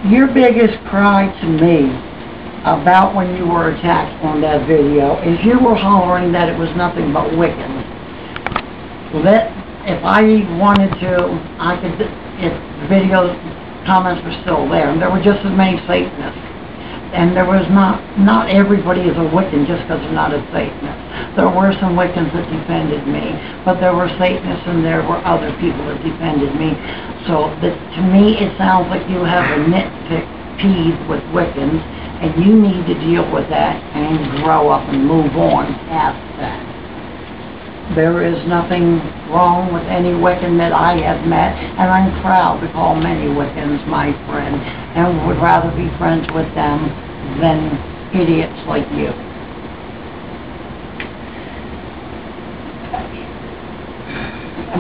Your biggest cry to me about when you were attacked on that video is you were hollering that it was nothing but Wiccans. That if I wanted to, I could, if the video comments were still there, and there were just as many Satanists. And there was not everybody is a Wiccan just because they're not a Satanist. There were some Wiccans that defended me, but there were Satanists and there were other people that defended me. So to me it sounds like you have a nitpick peeve with Wiccans, and you need to deal with that and grow up and move on past that. There is nothing wrong with any Wiccan that I have met, and I'm proud to call many Wiccans my friend, and would rather be friends with them than idiots like you.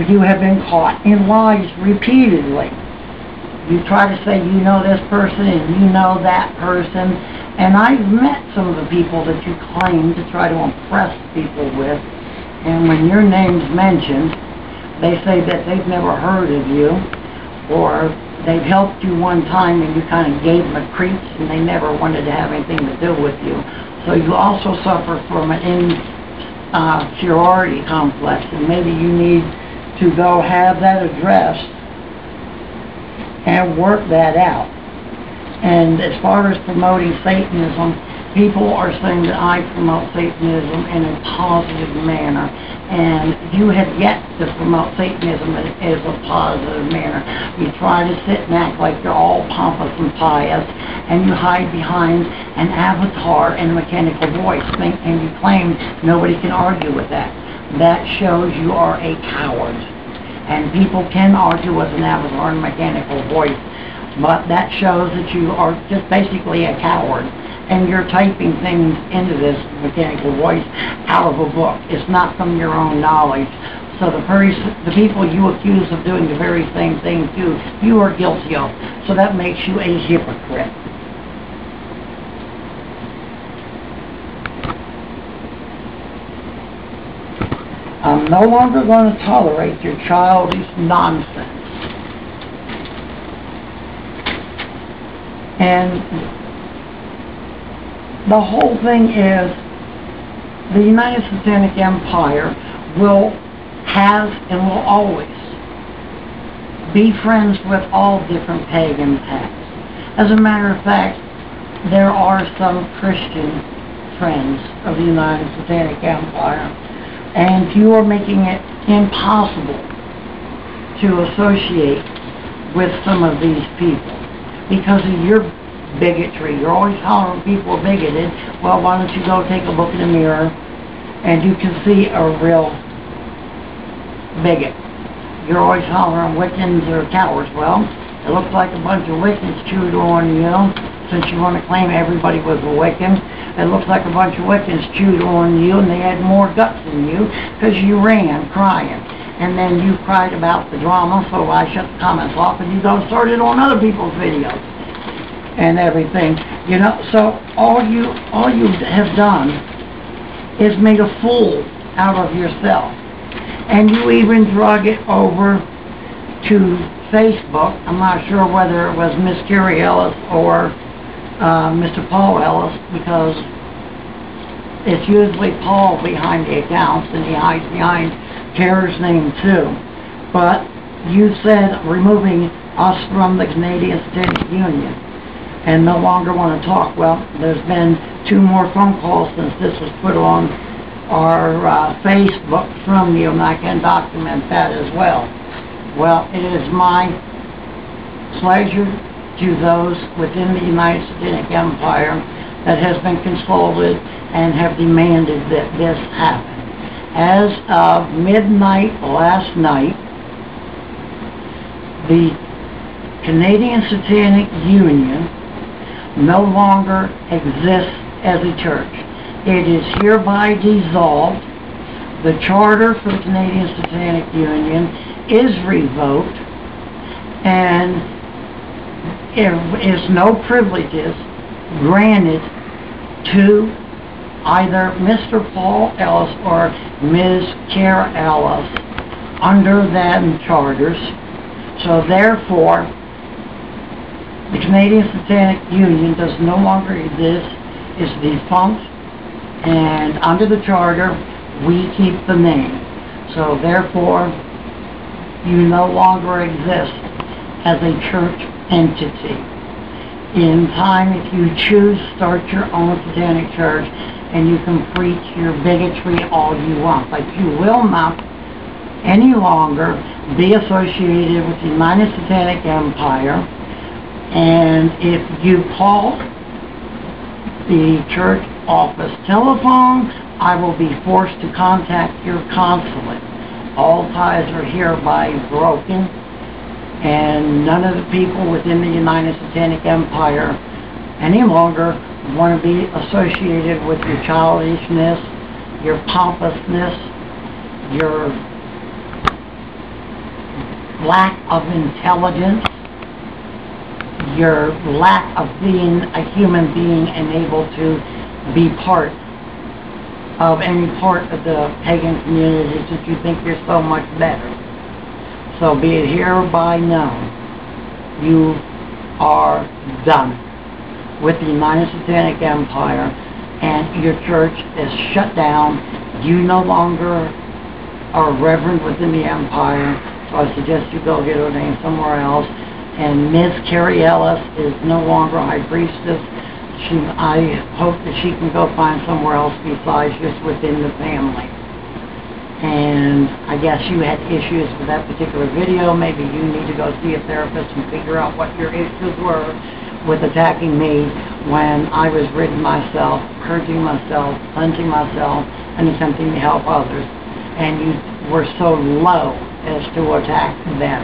You have been caught in lies repeatedly. You try to say you know this person and you know that person, and I've met some of the people that you claim to try to impress people with, and when your name's mentioned, they say that they've never heard of you, or they've helped you one time and you kind of gave them a creeps and they never wanted to have anything to do with you. So you also suffer from an inferiority complex, and maybe you need to go have that addressed and work that out. And as far as promoting Satanism, people are saying that I promote Satanism in a positive manner, and you have yet to promote Satanism as a positive manner. You try to sit and act like you're all pompous and pious, and you hide behind an avatar and a mechanical voice, and you claim nobody can argue with that. That shows you are a coward. And people can argue with an avatar and a mechanical voice, but that shows that you are just basically a coward. And you're typing things into this mechanical voice out of a book. It's not from your own knowledge. So the people you accuse of doing the very same thing you are guilty of. So that makes you a hypocrite. I'm no longer going to tolerate your childish nonsense. And the whole thing is, the United Satanic Empire has and will always be friends with all different pagan pacts. As a matter of fact, there are some Christian friends of the United Satanic Empire, and you are making it impossible to associate with some of these people because of your bigotry. You're always hollering people are bigoted. Well, why don't you go take a look in the mirror and you can see a real bigot. You're always hollering Wiccans are cowards. Well, it looks like a bunch of Wiccans chewed on you, since you want to claim everybody was a Wiccan. It looks like a bunch of Wiccans chewed on you, and they had more guts than you because you ran crying. And then you cried about the drama, so I shut the comments off and you go started on other people's videos and everything, you know. So all you have done is made a fool out of yourself, and you even drug it over to Facebook. I'm not sure whether it was Miss Carrie Ellis or Mr. Paul Ellis, because it's usually Paul behind the accounts, and he hides behind Tara's name too. But you said removing us from the Canadian Satanic Union and no longer want to talk. Well, there's been 2 more phone calls since this was put on our Facebook from you, and I can document that as well. Well, it is my pleasure to those within the United Satanic Empire that has been consulted and have demanded that this happen. As of midnight last night, the Canadian Satanic Union no longer exists as a church. It is hereby dissolved. The charter for the Canadian Satanic Union is revoked, and there is no privileges granted to either Mr. Paul Ellis or Ms. Cara Ellis under them charters. So therefore, The Canadian Satanic Union does no longer exist, is defunct, and under the charter, we keep the name. So therefore, you no longer exist as a church entity. In time, if you choose, start your own Satanic church, and you can preach your bigotry all you want, but you will not any longer be associated with the United Satanic Empire. And if you call the church office telephone, I will be forced to contact your consulate. All ties are hereby broken, and none of the people within the United Satanic Empire any longer want to be associated with your childishness, your pompousness, your lack of intelligence, your lack of being a human being and able to be part of any part of the pagan community since you think you're so much better. So be it hereby known, you are done with the United Satanic Empire, and your church is shut down. You no longer are reverend within the empire, so I suggest you go get ordained somewhere else. And Ms. Carrie Ellis is no longer high priestess. I hope that she can go find somewhere else besides just within the family. And I guess you had issues with that particular video. Maybe you need to go see a therapist and figure out what your issues were with attacking me when I was ridding myself, hurting myself, punching myself, and attempting to help others. And you were so low as to attack them.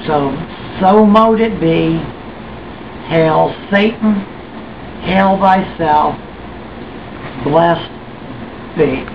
So mote it be. Hail Satan, hail thyself, blessed be.